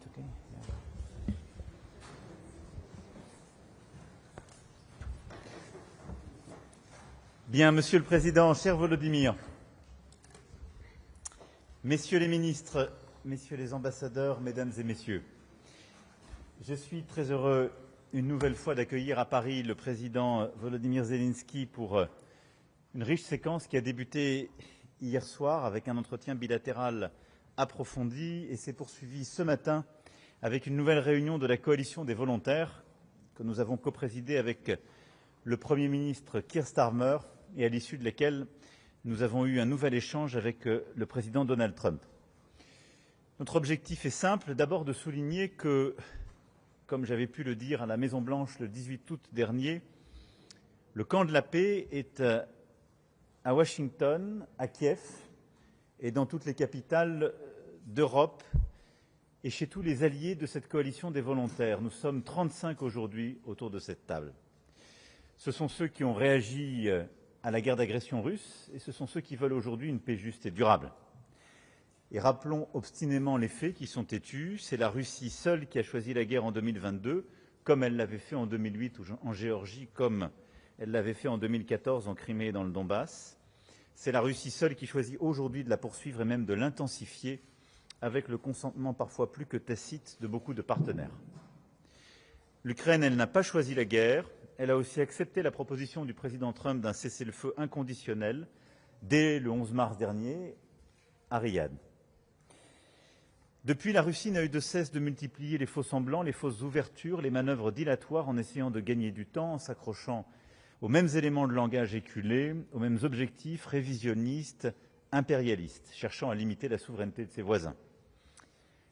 Okay. Bien, Monsieur le Président, cher Volodymyr, Messieurs les ministres, Messieurs les ambassadeurs, Mesdames et Messieurs, je suis très heureux une nouvelle fois d'accueillir à Paris le Président Volodymyr Zelensky pour une riche séquence qui a débuté hier soir avec un entretien bilatéral approfondi et s'est poursuivi ce matin avec une nouvelle réunion de la coalition des volontaires que nous avons coprésidée avec le Premier ministre Keir Starmer et à l'issue de laquelle nous avons eu un nouvel échange avec le président Donald Trump. Notre objectif est simple, d'abord de souligner que, comme j'avais pu le dire à la Maison-Blanche le 18 août dernier, le camp de la paix est à Washington, à Kiev et dans toutes les capitales d'Europe et chez tous les alliés de cette coalition des volontaires. Nous sommes 35 aujourd'hui autour de cette table. Ce sont ceux qui ont réagi à la guerre d'agression russe et ce sont ceux qui veulent aujourd'hui une paix juste et durable. Et rappelons obstinément les faits qui sont têtus. C'est la Russie seule qui a choisi la guerre en 2022, comme elle l'avait fait en 2008 en Géorgie, comme elle l'avait fait en 2014 en Crimée et dans le Donbass. C'est la Russie seule qui choisit aujourd'hui de la poursuivre et même de l'intensifier avec le consentement parfois plus que tacite de beaucoup de partenaires. L'Ukraine, elle n'a pas choisi la guerre. Elle a aussi accepté la proposition du président Trump d'un cessez-le-feu inconditionnel dès le 11 mars dernier à Riyad. Depuis, la Russie n'a eu de cesse de multiplier les faux-semblants, les fausses ouvertures, les manœuvres dilatoires en essayant de gagner du temps, en s'accrochant aux mêmes éléments de langage éculés, aux mêmes objectifs révisionnistes, impérialistes, cherchant à limiter la souveraineté de ses voisins.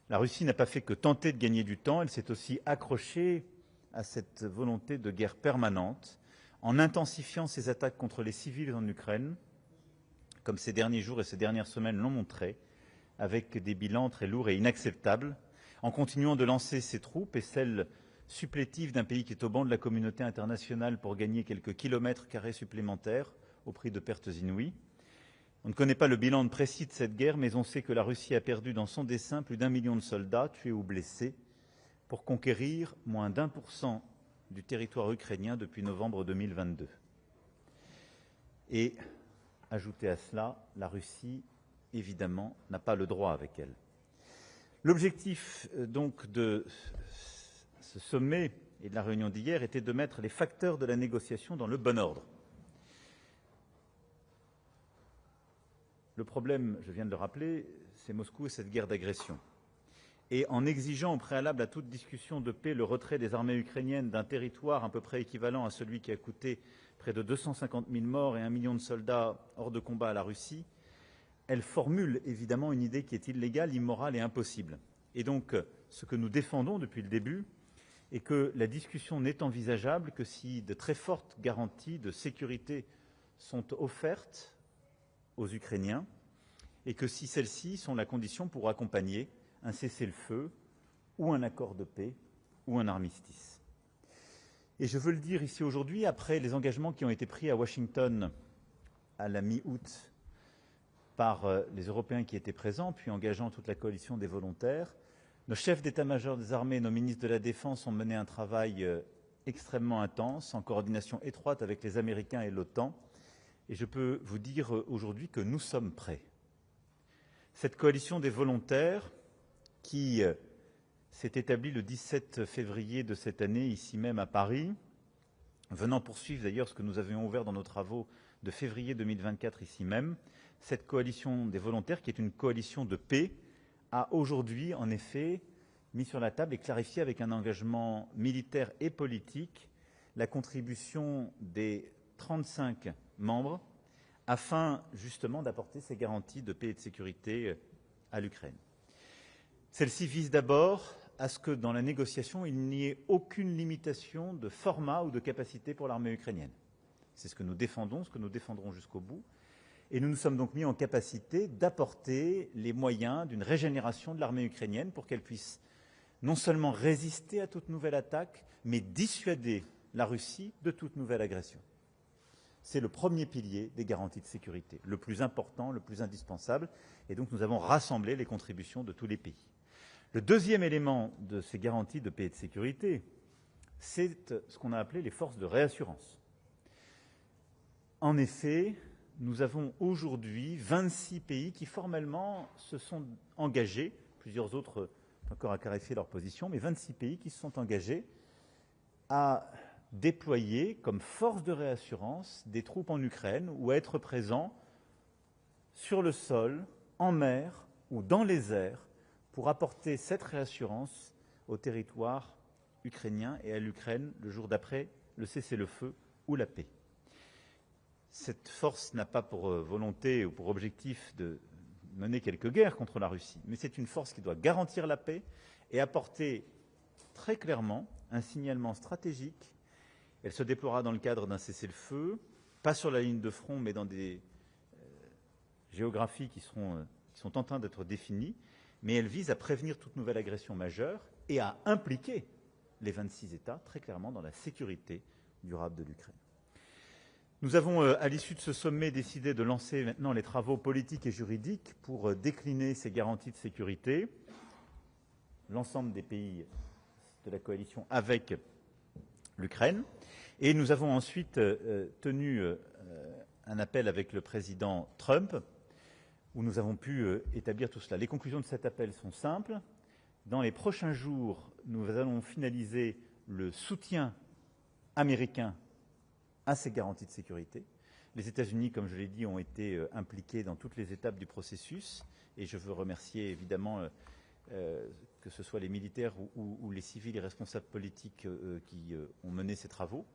La Russie n'a pas fait que tenter de gagner du temps, elle s'est aussi accrochée à cette volonté de guerre permanente en intensifiant ses attaques contre les civils en Ukraine, comme ces derniers jours et ces dernières semaines l'ont montré, avec des bilans très lourds et inacceptables, en continuant de lancer ses troupes et celles supplétives d'un pays qui est au banc de la communauté internationale pour gagner quelques kilomètres carrés supplémentaires au prix de pertes inouïes. On ne connaît pas le bilan précis de cette guerre, mais on sait que la Russie a perdu dans son dessein plus d'1 million de soldats, tués ou blessés, pour conquérir moins d'1% du territoire ukrainien depuis novembre 2022. Et, ajoutez à cela, la Russie, évidemment, n'a pas le droit avec elle. L'objectif donc de ce sommet et de la réunion d'hier était de mettre les facteurs de la négociation dans le bon ordre. Le problème, je viens de le rappeler, c'est Moscou et cette guerre d'agression. Et en exigeant au préalable à toute discussion de paix le retrait des armées ukrainiennes d'un territoire à peu près équivalent à celui qui a coûté près de 250 000 morts et 1 million de soldats hors de combat à la Russie, elle formule évidemment une idée qui est illégale, immorale et impossible. Et donc, ce que nous défendons depuis le début est que la discussion n'est envisageable que si de très fortes garanties de sécurité sont offertes aux Ukrainiens et que si celles-ci sont la condition pour accompagner un cessez-le-feu ou un accord de paix ou un armistice. Et je veux le dire ici aujourd'hui, après les engagements qui ont été pris à Washington à la mi-août par les Européens qui étaient présents, puis engageant toute la coalition des volontaires, nos chefs d'état-major des armées, nos ministres de la Défense ont mené un travail extrêmement intense, en coordination étroite avec les Américains et l'OTAN, et je peux vous dire aujourd'hui que nous sommes prêts. Cette coalition des volontaires, qui s'est établie le 17 février de cette année, ici même à Paris, venant poursuivre d'ailleurs ce que nous avions ouvert dans nos travaux de février 2024 ici même, cette coalition des volontaires, qui est une coalition de paix, a aujourd'hui en effet mis sur la table et clarifié avec un engagement militaire et politique la contribution des 35 membres afin justement d'apporter ces garanties de paix et de sécurité à l'Ukraine. Celle-ci vise d'abord à ce que dans la négociation, il n'y ait aucune limitation de format ou de capacité pour l'armée ukrainienne. C'est ce que nous défendons, ce que nous défendrons jusqu'au bout. Et nous nous sommes donc mis en capacité d'apporter les moyens d'une régénération de l'armée ukrainienne pour qu'elle puisse non seulement résister à toute nouvelle attaque, mais dissuader la Russie de toute nouvelle agression. C'est le premier pilier des garanties de sécurité, le plus important, le plus indispensable. Et donc nous avons rassemblé les contributions de tous les pays. Le deuxième élément de ces garanties de paix et de sécurité, c'est ce qu'on a appelé les forces de réassurance. En effet, nous avons aujourd'hui 26 pays qui formellement se sont engagés, plusieurs autres ont encore à clarifier leur position, mais 26 pays qui se sont engagés à déployer comme force de réassurance des troupes en Ukraine ou à être présents sur le sol, en mer ou dans les airs pour apporter cette réassurance au territoire ukrainien et à l'Ukraine le jour d'après le cessez-le-feu ou la paix. Cette force n'a pas pour volonté ou pour objectif de mener quelques guerres contre la Russie, mais c'est une force qui doit garantir la paix et apporter très clairement un signalement stratégique. Elle se déploiera dans le cadre d'un cessez-le-feu, pas sur la ligne de front, mais dans des géographies qui sont en train d'être définies, mais elle vise à prévenir toute nouvelle agression majeure et à impliquer les 26 États très clairement dans la sécurité durable de l'Ukraine. Nous avons, à l'issue de ce sommet, décidé de lancer maintenant les travaux politiques et juridiques pour décliner ces garanties de sécurité. L'ensemble des pays de la coalition avec l'Ukraine. Et nous avons ensuite tenu un appel avec le président Trump, où nous avons pu établir tout cela. Les conclusions de cet appel sont simples. Dans les prochains jours, nous allons finaliser le soutien américain à ces garanties de sécurité. Les États-Unis, comme je l'ai dit, ont été impliqués dans toutes les étapes du processus, et je veux remercier évidemment que ce soit les militaires ou les civils et responsables politiques qui ont mené ces travaux.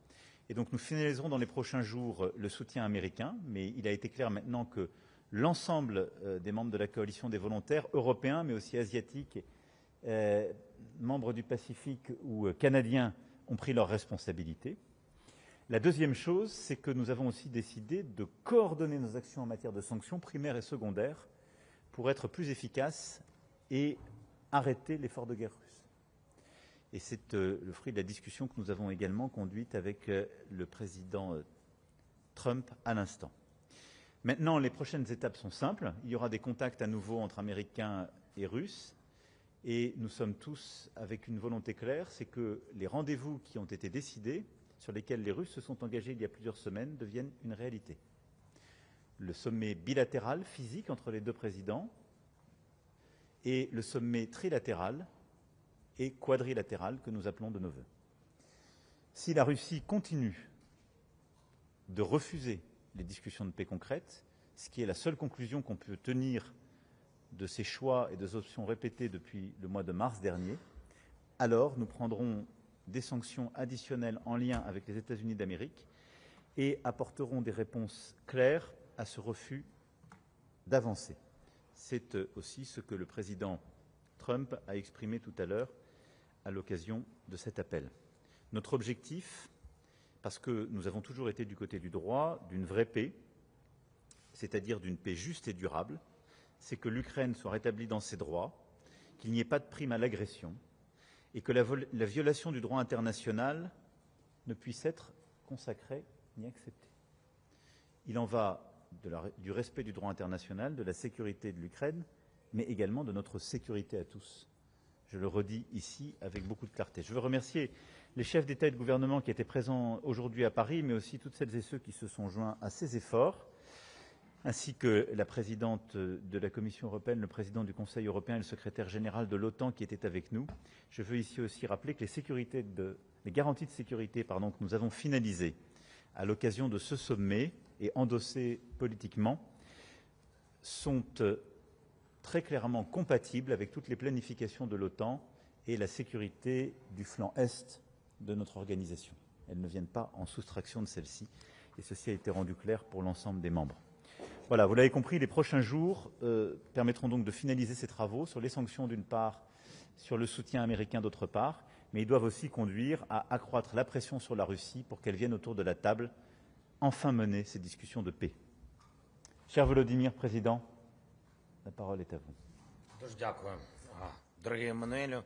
Et donc nous finaliserons dans les prochains jours le soutien américain, mais il a été clair maintenant que l'ensemble des membres de la coalition des volontaires, européens, mais aussi asiatiques, membres du Pacifique ou canadiens, ont pris leurs responsabilités. La deuxième chose, c'est que nous avons aussi décidé de coordonner nos actions en matière de sanctions primaires et secondaires pour être plus efficaces et arrêter l'effort de guerre russe. Et c'est le fruit de la discussion que nous avons également conduite avec le président Trump à l'instant. Maintenant, les prochaines étapes sont simples. Il y aura des contacts à nouveau entre Américains et Russes. Et nous sommes tous avec une volonté claire, c'est que les rendez-vous qui ont été décidés, sur lesquels les Russes se sont engagés il y a plusieurs semaines, deviennent une réalité. Le sommet bilatéral, physique, entre les deux présidents, et le sommet trilatéral et quadrilatéral que nous appelons de nos vœux. Si la Russie continue de refuser les discussions de paix concrètes, ce qui est la seule conclusion qu'on peut tenir de ces choix et des options répétées depuis le mois de mars dernier, alors nous prendrons des sanctions additionnelles en lien avec les États-Unis d'Amérique et apporterons des réponses claires à ce refus d'avancer. C'est aussi ce que le président Trump a exprimé tout à l'heure à l'occasion de cet appel. Notre objectif, parce que nous avons toujours été du côté du droit, d'une vraie paix, c'est-à-dire d'une paix juste et durable, c'est que l'Ukraine soit rétablie dans ses droits, qu'il n'y ait pas de prime à l'agression et que la violation du droit international ne puisse être consacrée ni acceptée. Il en va du respect du droit international, de la sécurité de l'Ukraine, mais également de notre sécurité à tous. Je le redis ici avec beaucoup de clarté. Je veux remercier les chefs d'État et de gouvernement qui étaient présents aujourd'hui à Paris, mais aussi toutes celles et ceux qui se sont joints à ces efforts, ainsi que la présidente de la Commission européenne, le président du Conseil européen et le secrétaire général de l'OTAN qui étaient avec nous. Je veux ici aussi rappeler que les garanties de sécurité que nous avons finalisées à l'occasion de ce sommet et endossées politiquement sont très clairement compatibles avec toutes les planifications de l'OTAN et la sécurité du flanc Est de notre organisation. Elles ne viennent pas en soustraction de celle-ci, et ceci a été rendu clair pour l'ensemble des membres. Voilà, vous l'avez compris, les prochains jours permettront donc de finaliser ces travaux sur les sanctions d'une part, sur le soutien américain d'autre part, mais ils doivent aussi conduire à accroître la pression sur la Russie pour qu'elle vienne autour de la table enfin mener ces discussions de paix. Cher Volodymyr, Président, la parole est à vous. Дуже дякую, дорогий Еммануелю,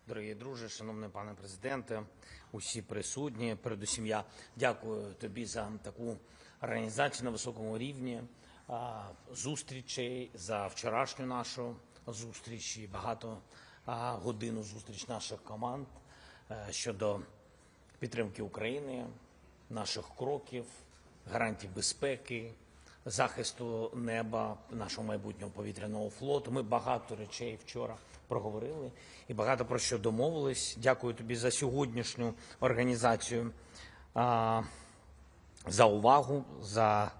дорогі друзі, шановний пане президенте, усі присутні. Передусім я дякую тобі за таку організацію на високому рівні, зустрічей, за вчорашню нашу зустріч і багатогодинну зустріч наших команд щодо підтримки України, наших кроків, гарантій безпеки, захисту неба нашого майбутнього повітряного флоту. Ми багато речей вчора проговорили і багато про що домовились. Дякую тобі за сьогоднішню організацію, за увагу, за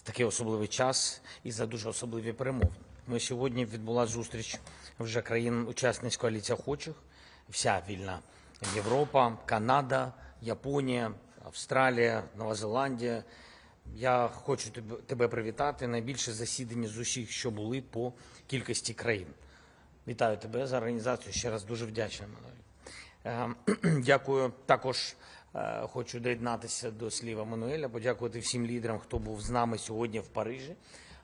такий особливий час і за дуже особливі перемовини. Ми сьогодні відбула зустріч вже країн-учасниць коаліції охочих, вся вільна Європа, Канада, Японія, Австралія, Нова Зеландія. Я хочу тебе привітати. Найбільше засідання з усіх, що були по кількості країн. Вітаю тебе за організацію. Ще раз дуже вдячний, Еммануель. Дякую. Також хочу доєднатися до слів Еммануеля, подякувати всім лідерам, хто був з нами сьогодні в Парижі,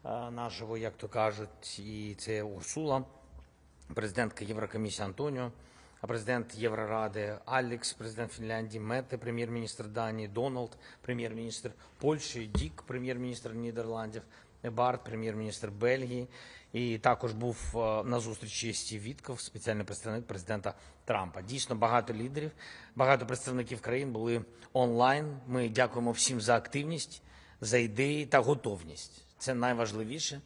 наживо, як то кажуть. І це Урсула, президентка Єврокомісії Антоніо, президент Євроради Алекс, президент Фінляндії Метте, прем'єр-міністр Данії Дональд, прем'єр-міністр Польщі Дік, прем'єр-міністр Нідерландів Барт, прем'єр-міністр Бельгії. І також був на зустрічі Стів Вітков, спеціальний представник президента Трампа. Дійсно, багато лідерів, багато представників країн були онлайн. Ми дякуємо всім за активність, за ідеї та готовність. Це найважливіше.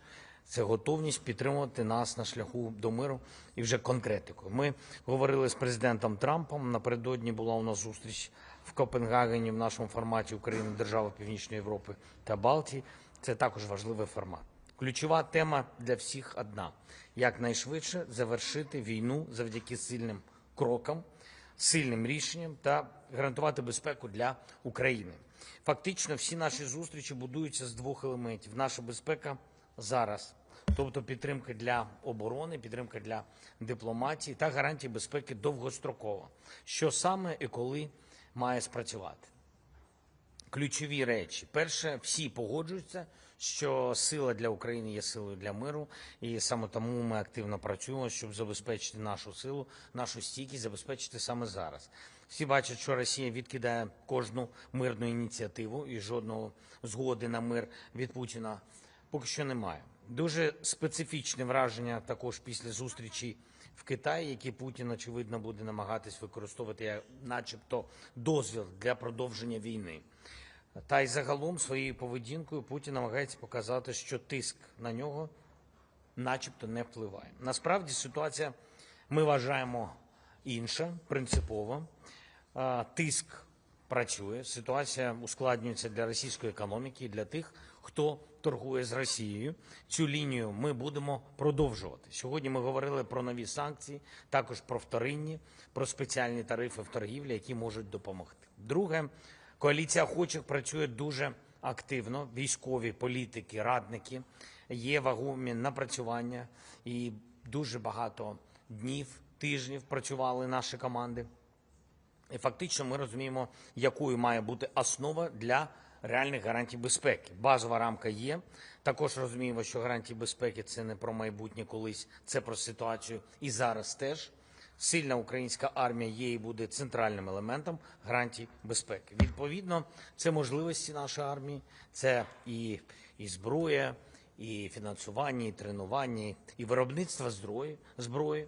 Це готовність підтримувати нас на шляху до миру і вже конкретикою. Ми говорили з президентом Трампом. Напередодні була у нас зустріч в Копенгагені в нашому форматі України, держави Північної Європи та Балтії. Це також важливий формат. Ключова тема для всіх одна – якнайшвидше завершити війну завдяки сильним крокам, сильним рішенням та гарантувати безпеку для України. Фактично всі наші зустрічі будуються з двох елементів. Наша безпека зараз, тобто підтримка для оборони, підтримка для дипломатії та гарантії безпеки довгостроково. Що саме і коли має спрацювати? Ключові речі. Перше, всі погоджуються, що сила для України є силою для миру, і саме тому ми активно працюємо, щоб забезпечити нашу силу, нашу стійкість, забезпечити саме зараз. Всі бачать, що Росія відкидає кожну мирну ініціативу, і жодного згоди на мир від Путіна поки що немає. Дуже специфічне враження також після зустрічі в Китаї, які Путін, очевидно, буде намагатись використовувати як начебто дозвіл для продовження війни. Та й загалом своєю поведінкою Путін намагається показати, що тиск на нього начебто не впливає. Насправді ситуація, ми вважаємо, інша, принципова. Тиск працює, ситуація ускладнюється для російської економіки і для тих, хто торгує з Росією. Цю лінію ми будемо продовжувати. Сьогодні ми говорили про нові санкції, також про вторинні, про спеціальні тарифи в торгівлі, які можуть допомогти. Друге, коаліція охочих працює дуже активно. Військові, політики, радники, є вагомі напрацювання і дуже багато днів, тижнів працювали наші команди. І фактично ми розуміємо, якою має бути основа для реальних гарантій безпеки. Базова рамка є. Також розуміємо, що гарантії безпеки – це не про майбутнє колись, це про ситуацію і зараз теж. Сильна українська армія є і буде центральним елементом гарантій безпеки. Відповідно, це можливості нашої армії, це і зброя, і фінансування, і тренування, і виробництво зброї.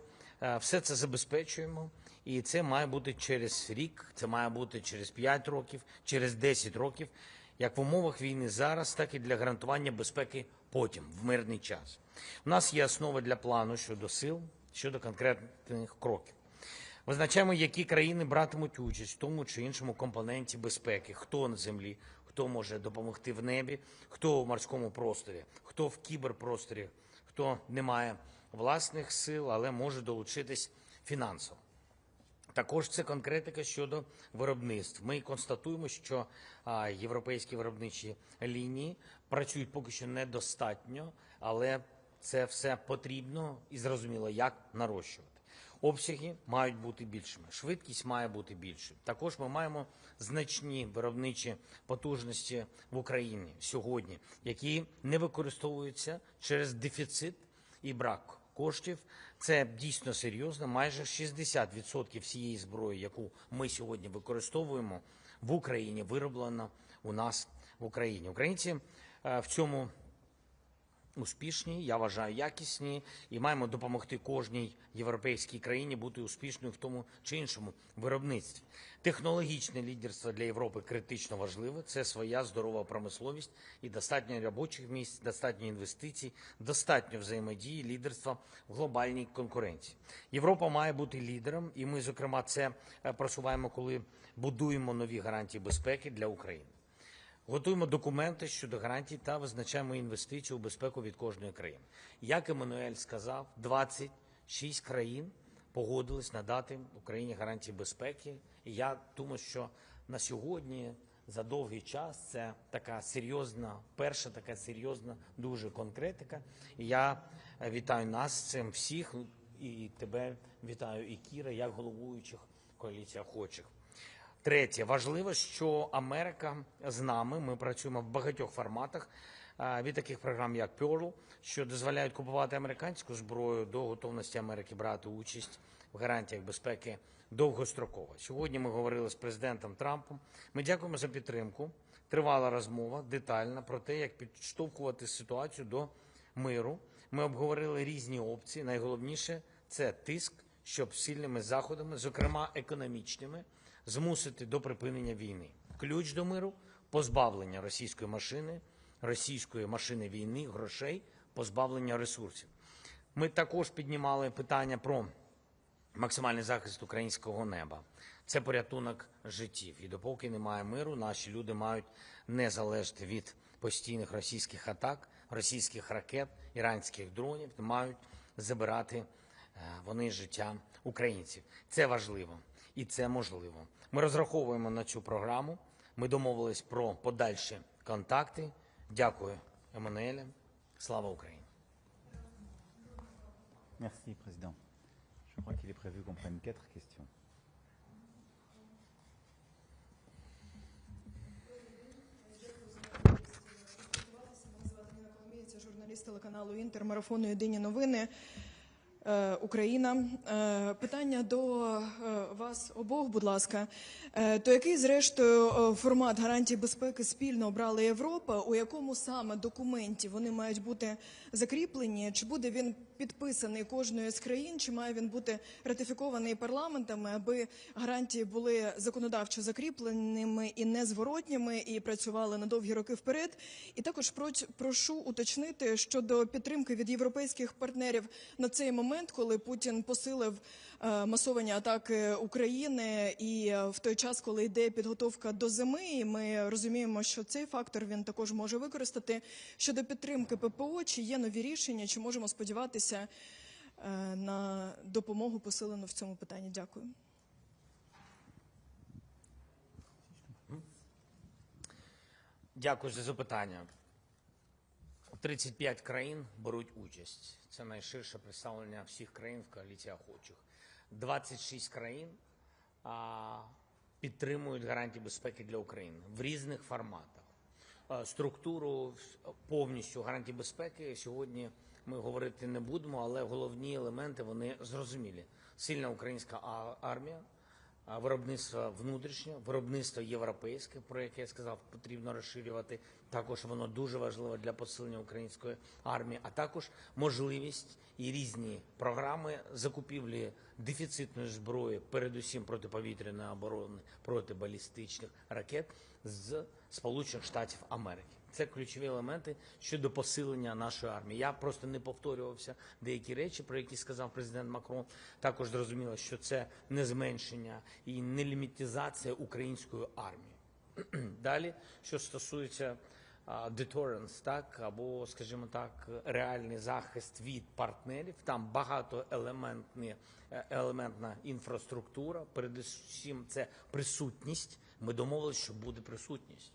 Все це забезпечуємо. І це має бути через рік, це має бути через 5 років, через 10 років, як в умовах війни зараз, так і для гарантування безпеки потім, в мирний час. У нас є основа для плану щодо сил, щодо конкретних кроків. Визначаємо, які країни братимуть участь в тому чи іншому компоненті безпеки, хто на землі, хто може допомогти в небі, хто в морському просторі, хто в кіберпросторі, хто не має власних сил, але може долучитись фінансово. Також це конкретика щодо виробництв. Ми констатуємо, що європейські виробничі лінії працюють поки що недостатньо, але це все потрібно і зрозуміло, як нарощувати. Обсяги мають бути більшими, швидкість має бути більшою. Також ми маємо значні виробничі потужності в Україні сьогодні, які не використовуються через дефіцит і брак коштів. Це дійсно серйозно. Майже 60% всієї зброї, яку ми сьогодні використовуємо в Україні, вироблено у нас в Україні. Українці в цьому успішні, я вважаю, якісні, і маємо допомогти кожній європейській країні бути успішною в тому чи іншому виробництві. Технологічне лідерство для Європи критично важливе. Це своя здорова промисловість і достатньо робочих місць, достатньо інвестицій, достатньо взаємодії, лідерства в глобальній конкуренції. Європа має бути лідером, і ми, зокрема, це просуваємо, коли будуємо нові гарантії безпеки для України. Готуємо документи щодо гарантій та визначаємо інвестиції у безпеку від кожної країни. Як Еммануель сказав, 26 країн погодились надати Україні гарантії безпеки. І я думаю, що на сьогодні за довгий час це така серйозна, перша така серйозна дуже конкретика. І я вітаю нас з цим всіх, і тебе вітаю, і Кіра, як головуючих коаліції охочих. Третє. Важливо, що Америка з нами. Ми працюємо в багатьох форматах від таких програм, як Pearl, що дозволяють купувати американську зброю, до готовності Америки брати участь в гарантіях безпеки довгостроково. Сьогодні ми говорили з президентом Трампом. Ми дякуємо за підтримку. Тривала розмова, детальна, про те, як підштовхувати ситуацію до миру. Ми обговорили різні опції. Найголовніше – це тиск, щоб сильними заходами, зокрема економічними, змусити до припинення війни. Ключ до миру – позбавлення російської машини війни, грошей, позбавлення ресурсів. Ми також піднімали питання про максимальний захист українського неба. Це порятунок життів. І допоки немає миру, наші люди мають не залежати від постійних російських атак, російських ракет, іранських дронів, мають забирати вони життя українців. Це важливо і це можливо. Ми розраховуємо на цю програму. Ми домовились про подальші контакти. Дякую, Еммануеле. Слава Україні! Merci, Président. Je crois qu'il est prévu qu'on prenne 4 questions. Це журналіст телеканалу «Інтер», марафону «Єдині новини». Україна. Питання до вас обох, будь ласка. То який, зрештою, формат гарантій безпеки спільно обрала Європа? У якому саме документі вони мають бути закріплені? Чи буде він підписаний кожною з країн? Чи має він бути ратифікований парламентами, аби гарантії були законодавчо закріпленими і незворотніми, і працювали на довгі роки вперед? І також прошу уточнити щодо підтримки від європейських партнерів на цей момент, коли Путін посилив масовані атаки України, і в той час, коли йде підготовка до зими, і ми розуміємо, що цей фактор він також може використати. Щодо підтримки ППО, чи є нові рішення, чи можемо сподіватися на допомогу посилену в цьому питанні? Дякую. Дякую за запитання. 35 країн беруть участь. Це найширше представлення всіх країн в коаліції охочих. 26 країн підтримують гарантії безпеки для України в різних форматах. Структуру повністю гарантій безпеки сьогодні ми говорити не будемо, але головні елементи, вони зрозумілі. Сильна українська армія, виробництво внутрішнє, виробництво європейське, про яке я сказав, потрібно розширювати. Також воно дуже важливо для посилення української армії, а також можливість і різні програми закупівлі дефіцитної зброї, передусім протиповітряної оборони, протибалістичних ракет з Сполучених Штатів Америки. Це ключові елементи щодо посилення нашої армії. Я просто не повторювався деякі речі, про які сказав президент Макрон. Також зрозуміло, що це не зменшення і не лімітизація української армії. Далі, що стосується deterrence, так, або, скажімо так, реальний захист від партнерів, там багатоелементна інфраструктура, передусім це присутність. Ми домовилися, що буде присутність.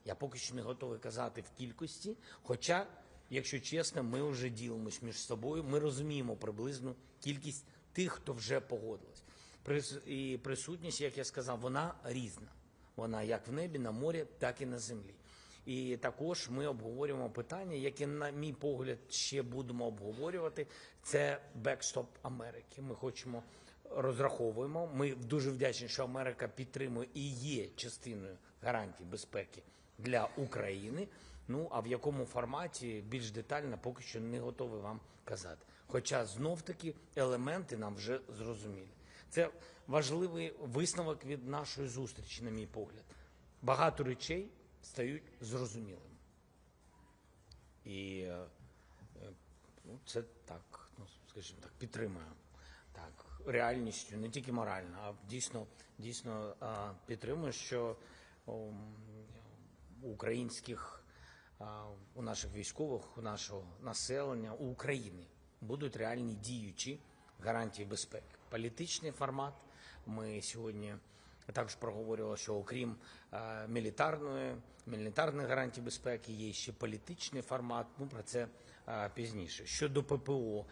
Я поки що не готовий казати в кількості, хоча, якщо чесно, ми вже ділимось між собою, ми розуміємо приблизну кількість тих, хто вже погодились. І присутність, як я сказав, вона різна. Вона як в небі, на морі, так і на землі. І також ми обговорюємо питання, яке, на мій погляд, ще будемо обговорювати, це бекстоп Америки. Ми хочемо, розраховуємо, ми дуже вдячні, що Америка підтримує і є частиною гарантій безпеки для України. Ну, а в якому форматі більш детально поки що не готовий вам казати. Хоча знов-таки елементи нам вже зрозумілі. Це важливий висновок від нашої зустрічі, на мій погляд. Багато речей стають зрозумілими. І ну, це так, ну, скажімо так, підтримує так, реальністю, не тільки морально, а дійсно підтримує, що у українських, у наших військових, у нашого населення, у України будуть реальні діючі гарантії безпеки. Політичний формат. Ми сьогодні також проговорювали, що окрім мілітарних гарантій безпеки, є ще політичний формат. Ну, про це пізніше. Щодо ППО,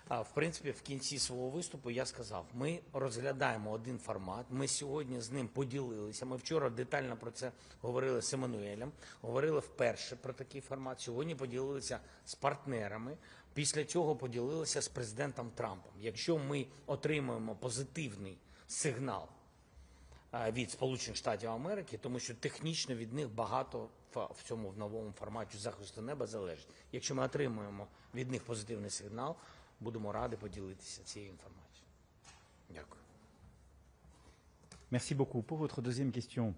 в принципі, в кінці свого виступу я сказав, ми розглядаємо один формат, ми сьогодні з ним поділилися, ми вчора детально про це говорили з Еммануелем, говорили вперше про такий формат, сьогодні поділилися з партнерами, після цього поділилися з президентом Трампом. Якщо ми отримаємо позитивний сигнал від Сполучених Штатів Америки, тому що технічно від них багато в цьому новому форматі захисту неба залежить. Якщо ми отримуємо від них позитивний сигнал, будемо раді поділитися цією інформацією. Дякую. Merci beaucoup. Pour votre deuxième question,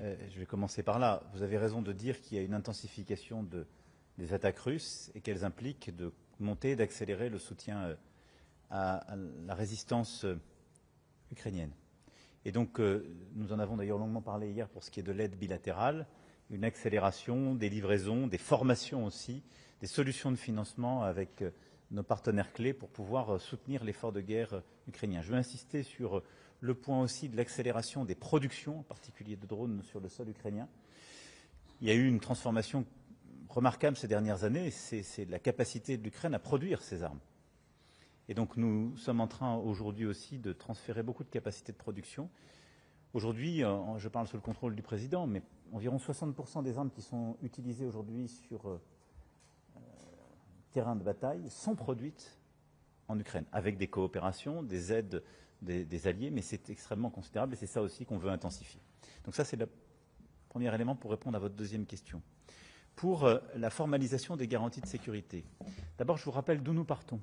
je vais commencer par là. Vous avez raison de dire qu'il y a une intensification des attaques russes et qu'elles impliquent de monter, d'accélérer le soutien à la résistance ukrainienne. Et donc, nous en avons d'ailleurs longuement parlé hier pour ce qui est de l'aide bilatérale, une accélération des livraisons, des formations aussi, des solutions de financement avec nos partenaires clés pour pouvoir soutenir l'effort de guerre ukrainien. Je veux insister sur le point aussi de l'accélération des productions, en particulier de drones sur le sol ukrainien. Il y a eu une transformation remarquable ces dernières années, c'est la capacité de l'Ukraine à produire ces armes. Et donc nous sommes en train aujourd'hui aussi de transférer beaucoup de capacités de production. Aujourd'hui, je parle sous le contrôle du président, mais environ 60% des armes qui sont utilisées aujourd'hui sur terrain de bataille sont produites en Ukraine, avec des coopérations, des aides des alliés, mais c'est extrêmement considérable et c'est ça aussi qu'on veut intensifier. Donc ça, c'est le premier élément pour répondre à votre deuxième question. Pour la formalisation des garanties de sécurité, d'abord, je vous rappelle d'où nous partons.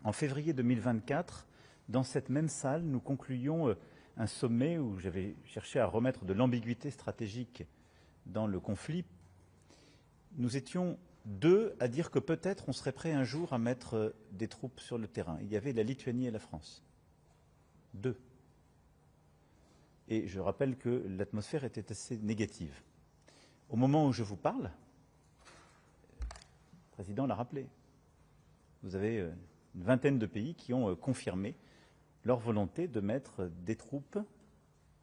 En février 2024, dans cette même salle, nous concluions un sommet où j'avais cherché à remettre de l'ambiguïté stratégique dans le conflit. Nous étions deux à dire que peut-être on serait prêt un jour à mettre des troupes sur le terrain. Il y avait la Lituanie et la France. Deux. Et je rappelle que l'atmosphère était assez négative. Au moment où je vous parle, le président l'a rappelé, vous avez une vingtaine de pays qui ont confirmé leur volonté de mettre des troupes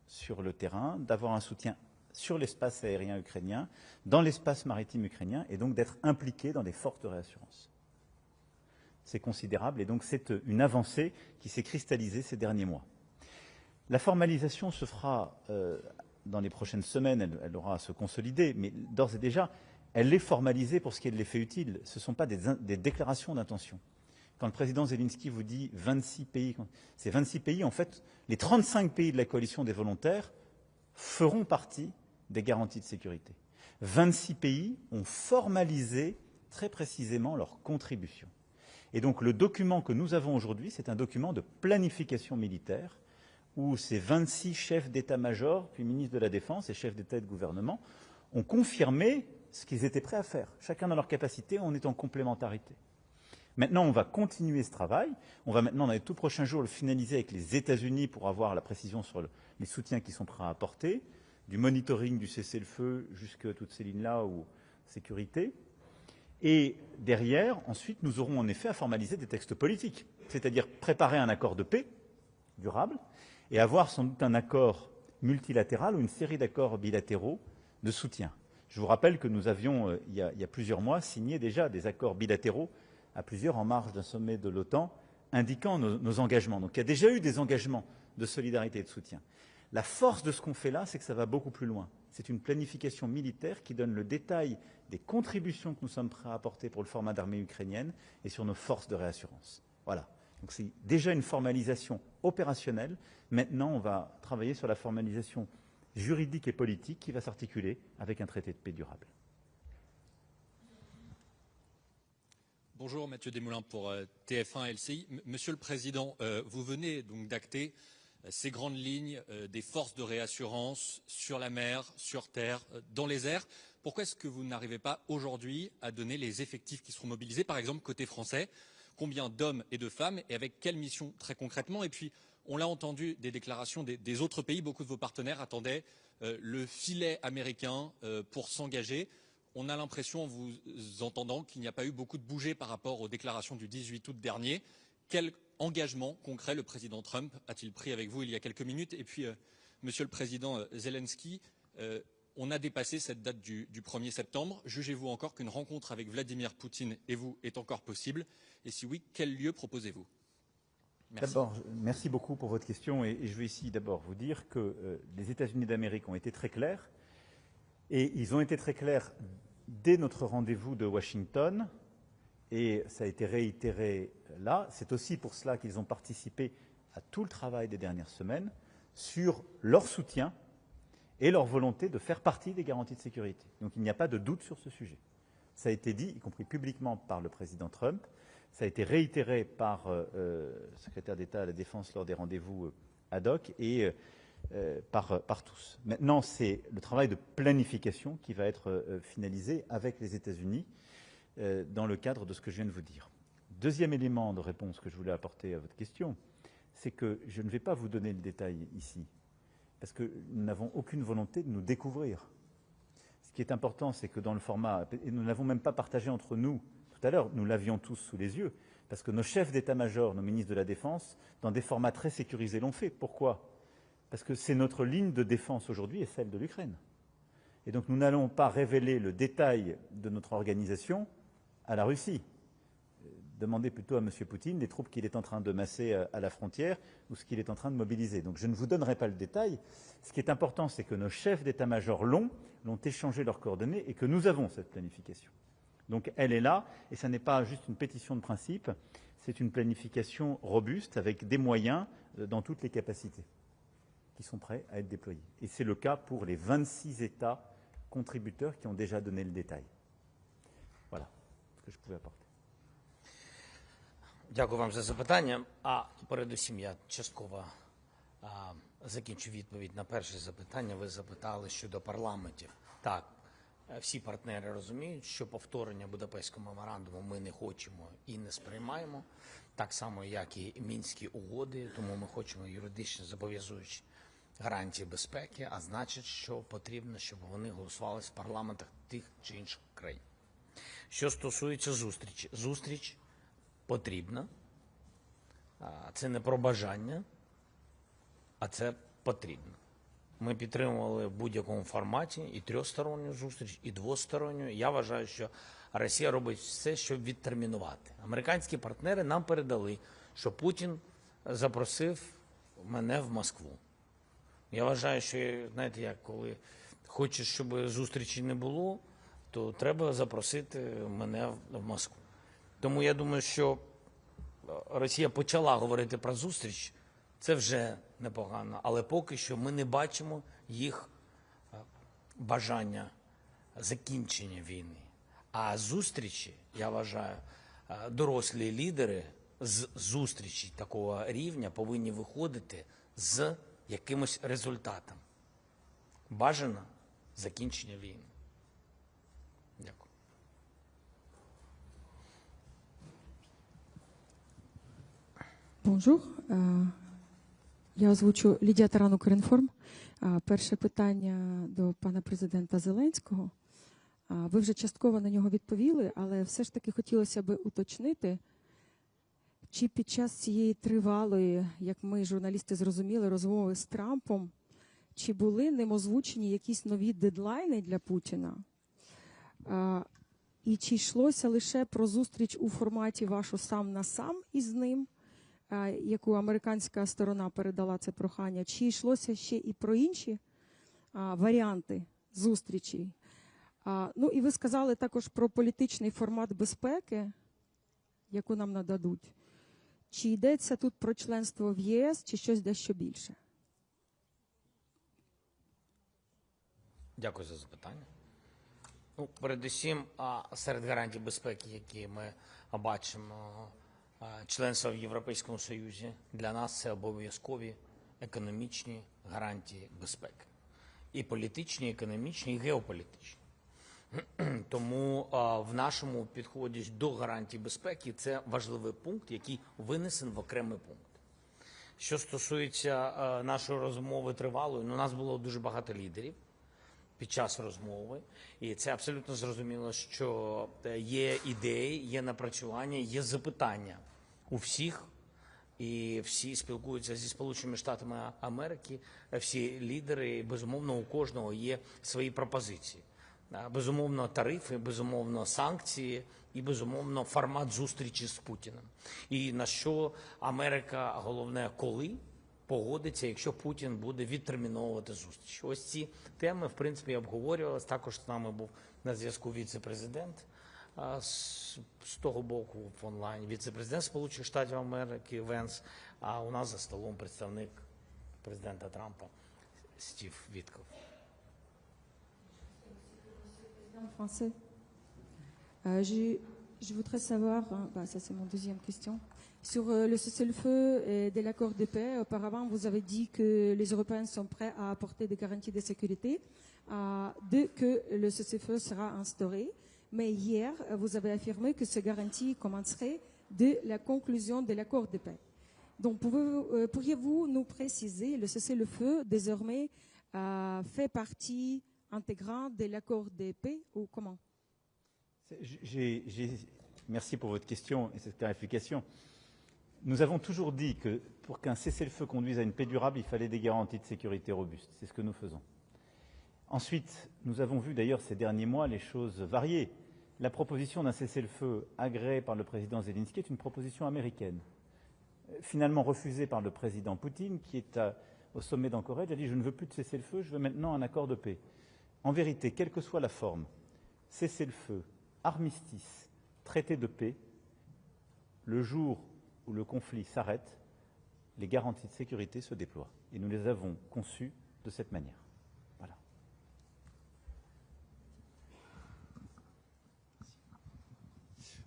sur le terrain, d'avoir un soutien sur l'espace aérien ukrainien, dans l'espace maritime ukrainien, et donc d'être impliqués dans des fortes réassurances. C'est considérable, et donc c'est une avancée qui s'est cristallisée ces derniers mois. La formalisation se fera dans les prochaines semaines, elle aura à se consolider, mais d'ores et déjà, elle est formalisée pour ce qui est de l'effet utile. Ce ne sont pas des déclarations d'intention. Quand le président Zelensky vous dit 26 pays, ces 26 pays, en fait, les 35 pays de la coalition des volontaires feront partie des garanties de sécurité. 26 pays ont formalisé très précisément leur contribution. Et donc le document que nous avons aujourd'hui, c'est un document de planification militaire où ces 26 chefs d'état-major, puis ministres de la Défense et chefs d'État et de gouvernement ont confirmé ce qu'ils étaient prêts à faire. Chacun dans leur capacité, on est en complémentarité. Maintenant, on va continuer ce travail. On va maintenant, dans les tout prochains jours, le finaliser avec les États-Unis pour avoir la précision sur les soutiens qui sont prêts à apporter, du monitoring du cessez-le-feu jusqu'à toutes ces lignes-là ou sécurité. Et derrière, ensuite, nous aurons en effet à formaliser des textes politiques, c'est-à-dire préparer un accord de paix durable et avoir sans doute un accord multilatéral ou une série d'accords bilatéraux de soutien. Je vous rappelle que nous avions, il y a plusieurs mois, signé déjà des accords bilatéraux à plusieurs en marge d'un sommet de l'OTAN, indiquant nos engagements. Donc il y a déjà eu des engagements de solidarité et de soutien. La force de ce qu'on fait là, c'est que ça va beaucoup plus loin. C'est une planification militaire qui donne le détail des contributions que nous sommes prêts à apporter pour le format d'armée ukrainienne et sur nos forces de réassurance. Voilà. Donc c'est déjà une formalisation opérationnelle. Maintenant, on va travailler sur la formalisation juridique et politique qui va s'articuler avec un traité de paix durable. Bonjour, Mathieu Desmoulins pour TF1 LCI. Monsieur le Président, vous venez donc d'acter ces grandes lignes des forces de réassurance sur la mer, sur terre, dans les airs. Pourquoi est-ce que vous n'arrivez pas aujourd'hui à donner les effectifs qui seront mobilisés, par exemple côté français? Combien d'hommes et de femmes et avec quelle mission très concrètement? Et puis, on l'a entendu des déclarations des autres pays, beaucoup de vos partenaires attendaient le filet américain pour s'engager. On a l'impression, en vous entendant, qu'il n'y a pas eu beaucoup de bougées par rapport aux déclarations du 18 août dernier. Quel engagement concret le président Trump a-t-il pris avec vous il y a quelques minutes? Et puis, Monsieur le Président Zelensky, on a dépassé cette date du 1er septembre. Jugez-vous encore qu'une rencontre avec Vladimir Poutine et vous est encore possible? Et si oui, quel lieu proposez-vous? D'abord, merci beaucoup pour votre question. Et je veux ici d'abord vous dire que les États-Unis d'Amérique ont été très clairs. Et ils ont été très clairs dès notre rendez-vous de Washington, et ça a été réitéré là. C'est aussi pour cela qu'ils ont participé à tout le travail des dernières semaines sur leur soutien et leur volonté de faire partie des garanties de sécurité. Donc il n'y a pas de doute sur ce sujet. Ça a été dit, y compris publiquement par le président Trump, ça a été réitéré par le secrétaire d'État à la Défense lors des rendez-vous ad hoc et par tous. Maintenant, c'est le travail de planification qui va être finalisé avec les États-Unis dans le cadre de ce que je viens de vous dire. Deuxième élément de réponse que je voulais apporter à votre question, c'est que je ne vais pas vous donner le détail ici, parce que nous n'avons aucune volonté de nous découvrir. Ce qui est important, c'est que dans le format, et nous ne l'avons même pas partagé entre nous tout à l'heure, nous l'avions tous sous les yeux, parce que nos chefs d'état-major, nos ministres de la Défense, dans des formats très sécurisés l'ont fait. Pourquoi ? Parce que c'est notre ligne de défense aujourd'hui et celle de l'Ukraine. Et donc nous n'allons pas révéler le détail de notre organisation à la Russie. Demandez plutôt à M. Poutine les troupes qu'il est en train de masser à la frontière ou ce qu'il est en train de mobiliser. Donc je ne vous donnerai pas le détail. Ce qui est important, c'est que nos chefs d'état-major l'ont échangé leurs coordonnées et que nous avons cette planification. Donc elle est là, et ce n'est pas juste une pétition de principe, c'est une planification robuste avec des moyens dans toutes les capacités qui sont prêts à être déployés. Et c'est le cas pour les 26 États contributeurs qui ont déjà donné le détail. Voilà ce que je pouvais apporter. Дякую вам за запитання. А передусім я частково закінчу відповідь на перше запитання. Ви запитали щодо парламентів. Так, всі партнери розуміють, що повторення Будапештського меморандуму ми не хочемо і не сприймаємо. Так само, як і Мінські угоди, тому ми хочемо юридично зобов'язуючі гарантії безпеки, а значить, що потрібно, щоб вони голосували в парламентах тих чи інших країн. Що стосується зустрічі. Зустріч потрібна. Це не про бажання, а це потрібно. Ми підтримували в будь-якому форматі і трьохсторонню зустріч, і двосторонню. Я вважаю, що Росія робить все, щоб відтермінувати. Американські партнери нам передали, що Путін запросив мене в Москву. Я вважаю, що, знаєте, як коли хочеш, щоб зустрічі не було, то треба запросити мене в Москву. Тому я думаю, що Росія почала говорити про зустріч, це вже непогано, але поки що ми не бачимо їх бажання закінчення війни. А зустрічі, я вважаю, дорослі лідери з зустрічі такого рівня повинні виходити з якимось результатом. Бажано закінчення війни. Дякую. Бонжур. Я озвучу Лідія Таран, Укрінформ. Перше питання до пана президента Зеленського. Ви вже частково на нього відповіли, але все ж таки хотілося б уточнити, чи під час цієї тривалої, як ми, журналісти, зрозуміли, розмови з Трампом, чи були ним озвучені якісь нові дедлайни для Путіна? І чи йшлося лише про зустріч у форматі вашу сам на сам із ним, яку американська сторона передала це прохання, чи йшлося ще і про інші варіанти зустрічей? Ну і ви сказали також про політичний формат безпеки, яку нам нададуть. Чи йдеться тут про членство в ЄС, чи щось дещо більше? Дякую за запитання. Ну, передусім, серед гарантій безпеки, які ми бачимо членство в Європейському Союзі, для нас це обов'язкові економічні гарантії безпеки. І політичні, і економічні, і геополітичні. Тому в нашому підході до гарантій безпеки це важливий пункт, який винесен в окремий пункт. Що стосується нашої розмови тривалої, у нас було дуже багато лідерів під час розмови, і це абсолютно зрозуміло, що є ідеї, є напрацювання, є запитання у всіх, і всі спілкуються зі Сполученими Штатами Америки, всі лідери, і, безумовно, у кожного є свої пропозиції. Безумовно, тарифи, безумовно, санкції і, безумовно, формат зустрічі з Путіним. І на що Америка, головне, коли погодиться, якщо Путін буде відтерміновувати зустріч. Ось ці теми, в принципі, обговорювалися. Також з нами був на зв'язку віце-президент з того боку в онлайн, віце-президент Сполучених Штатів Америки Венс, а у нас за столом представник президента Трампа Стів Вітков. Français. Je voudrais savoir, ça c'est mon deuxième question, sur le cessez-le-feu et de l'accord de paix. Auparavant, vous avez dit que les Européens sont prêts à apporter des garanties de sécurité dès que le cessez-le-feu sera instauré. Mais hier, vous avez affirmé que ces garanties commenceraient dès la conclusion de l'accord de paix. Donc, pourriez-vous nous préciser, le cessez-le-feu désormais fait partie intégrant de l'accord de paix ou comment? Merci pour votre question et cette clarification. Nous avons toujours dit que pour qu'un cessez-le-feu conduise à une paix durable, il fallait des garanties de sécurité robustes. C'est ce que nous faisons. Ensuite, nous avons vu d'ailleurs ces derniers mois les choses varier. La proposition d'un cessez-le-feu agréé par le président Zelensky est une proposition américaine, finalement refusée par le président Poutine, qui est au sommet d'Anchorage, a dit « je ne veux plus de cessez-le-feu, je veux maintenant un accord de paix ». En vérité, quelle que soit la forme, cessez-le-feu, armistice, traité de paix, le jour où le conflit s'arrête, les garanties de sécurité se déploient. Et nous les avons conçues de cette manière. Voilà.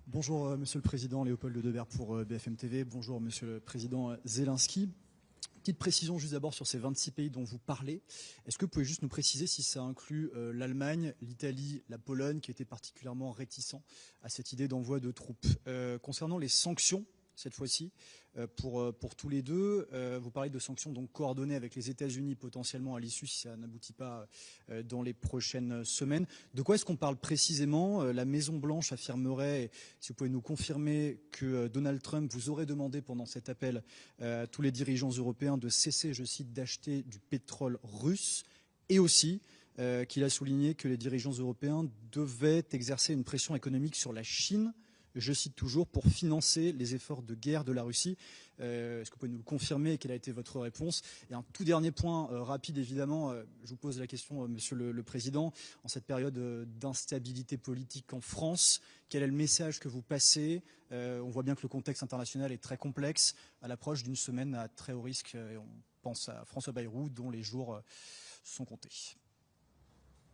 Bonjour Monsieur le Président, Léopold Debert pour BFM TV. Bonjour Monsieur le Président Zelensky. Petite précision juste d'abord sur ces 26 pays dont vous parlez. Est-ce que vous pouvez juste nous préciser si ça inclut l'Allemagne, l'Italie, la Pologne, qui étaient particulièrement réticents à cette idée d'envoi de troupes. Concernant les sanctions, cette fois-ci, pour tous les deux, vous parlez de sanctions donc coordonnées avec les États-Unis potentiellement à l'issue si ça n'aboutit pas dans les prochaines semaines. De quoi est-ce qu'on parle précisément? La Maison-Blanche affirmerait, si vous pouvez nous confirmer, que Donald Trump vous aurait demandé pendant cet appel à tous les dirigeants européens de cesser, je cite, d'acheter du pétrole russe, et aussi qu'il a souligné que les dirigeants européens devaient exercer une pression économique sur la Chine, je cite toujours, pour financer les efforts de guerre de la Russie. Est-ce que vous pouvez nous le confirmer et quelle a été votre réponse? Et un tout dernier point rapide, évidemment, je vous pose la question, Monsieur le Président, en cette période d'instabilité politique en France, quel est le message que vous passez? On voit bien que le contexte international est très complexe à l'approche d'une semaine à très haut risque. Et on pense à François Bayrou, dont les jours sont comptés.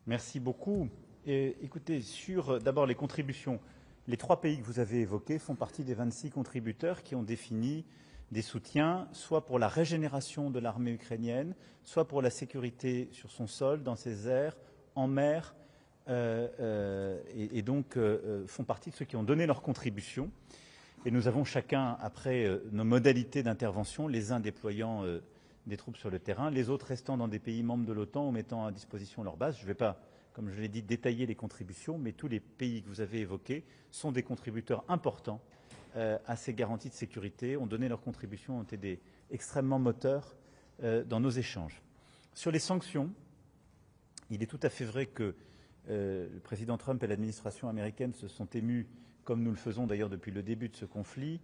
Merci beaucoup. Et, écoutez, sur d'abord les contributions, les 3 pays que vous avez évoqués font partie des 26 contributeurs qui ont défini des soutiens, soit pour la régénération de l'armée ukrainienne, soit pour la sécurité sur son sol, dans ses airs, en mer, et donc font partie de ceux qui ont donné leur contribution. Et nous avons chacun, après, nos modalités d'intervention, les uns déployant des troupes sur le terrain, les autres restant dans des pays membres de l'OTAN ou mettant à disposition leur base. Je ne vais pas, comme je l'ai dit, détailler les contributions, mais tous les pays que vous avez évoqués sont des contributeurs importants à ces garanties de sécurité, ont donné leur contribution, ont été extrêmement moteurs dans nos échanges. Sur les sanctions, il est tout à fait vrai que le président Trump et l'administration américaine se sont émus, comme nous le faisons d'ailleurs depuis le début de ce conflit,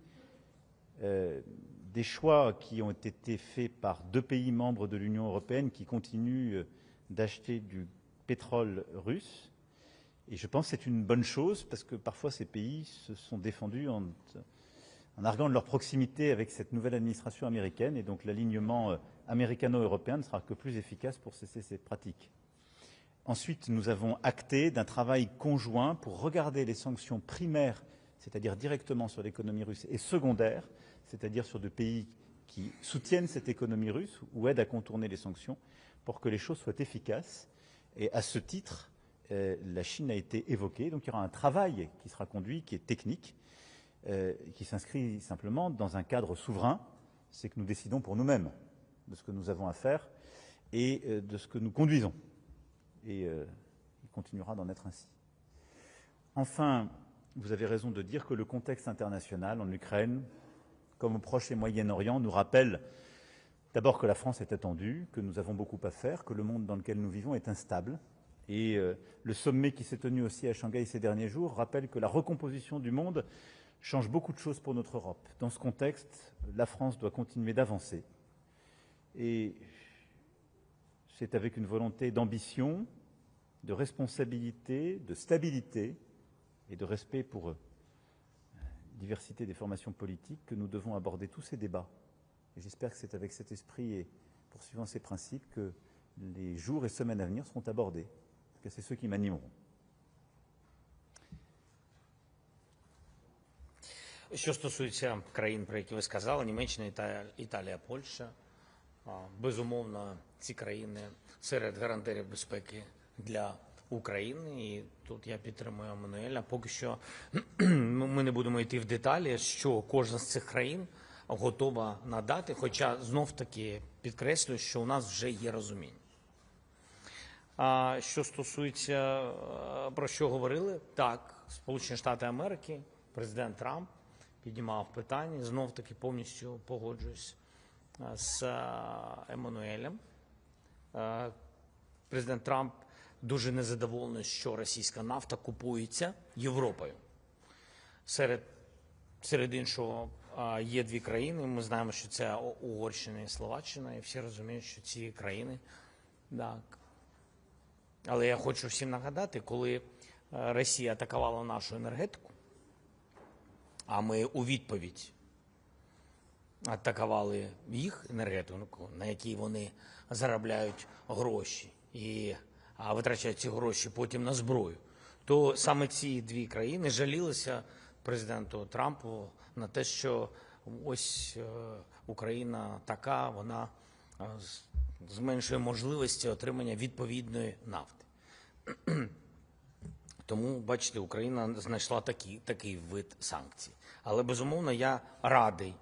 des choix qui ont été faits par 2 pays membres de l'Union européenne qui continuent d'acheter du pétrole russe. Et je pense que c'est une bonne chose parce que parfois ces pays se sont défendus en arguant de leur proximité avec cette nouvelle administration américaine et donc l'alignement américano-européen ne sera que plus efficace pour cesser ces pratiques. Ensuite, nous avons acté d'un travail conjoint pour regarder les sanctions primaires c'est-à-dire directement sur l'économie russe, et secondaire, c'est-à-dire sur des pays qui soutiennent cette économie russe ou aident à contourner les sanctions pour que les choses soient efficaces. Et à ce titre, la Chine a été évoquée. Donc il y aura un travail qui sera conduit, qui est technique, qui s'inscrit simplement dans un cadre souverain. C'est que nous décidons pour nous-mêmes de ce que nous avons à faire et de ce que nous conduisons. Et il continuera d'en être ainsi. Enfin, vous avez raison de dire que le contexte international en Ukraine, comme au Proche et Moyen-Orient, nous rappelle d'abord que la France est attendue, que nous avons beaucoup à faire, que le monde dans lequel nous vivons est instable. Et le sommet qui s'est tenu aussi à Shanghai ces derniers jours rappelle que la recomposition du monde change beaucoup de choses pour notre Europe. Dans ce contexte, la France doit continuer d'avancer. Et c'est avec une volonté d'ambition, de responsabilité, de stabilité et de respect pour diversité des formations politiques que nous devons aborder tous ces débats. Et j'espère que c'est avec cet esprit et poursuivant ces principes que les jours et semaines à venir seront abordés. Parce que c'est ceux qui m'animeront. Що стосується країн, про які ви сказали, Німеччина, Італія, Польща, безумовно, ці країни серед гарантерів безпеки для України. І тут я підтримую Еммануеля. Поки що ми не будемо йти в деталі, що кожна з цих країн готова надати, хоча знов-таки підкреслюю, що у нас вже є розуміння. А що стосується, про що говорили, так, Сполучені Штати Америки, президент Трамп піднімав питання, знов-таки повністю погоджуюсь з Еммануелем. Президент Трамп дуже незадоволений, що російська нафта купується Європою. Серед іншого, є дві країни, ми знаємо, що це Угорщина і Словаччина, і всі розуміють, що ці країни, так. Але я хочу всім нагадати, коли Росія атакувала нашу енергетику, а ми у відповідь атакували їх енергетику, на якій вони заробляють гроші і витрачають ці гроші потім на зброю, то саме ці дві країни жалілися президенту Трампу на те, що ось Україна така, вона зменшує можливості отримання відповідної нафти. Тому, бачите, Україна знайшла такий вид санкцій. Але, безумовно, я радий,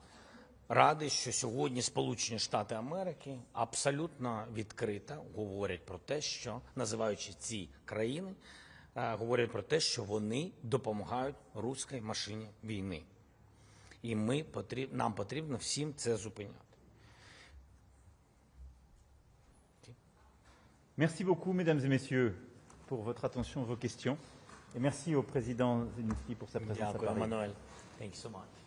що сьогодні Сполучені Штати Америки абсолютно відкрито говорять про те, що, називаючи ці країни, говорять про те, що вони допомагають руській машині війни. І нам потрібно всім це зупиняти. Merci beaucoup, mesdames et messieurs, pour votre attention, vos questions. Et merci au président Zelensky pour sa présence à Paris. Дякую, Еммануель. Thank you so much.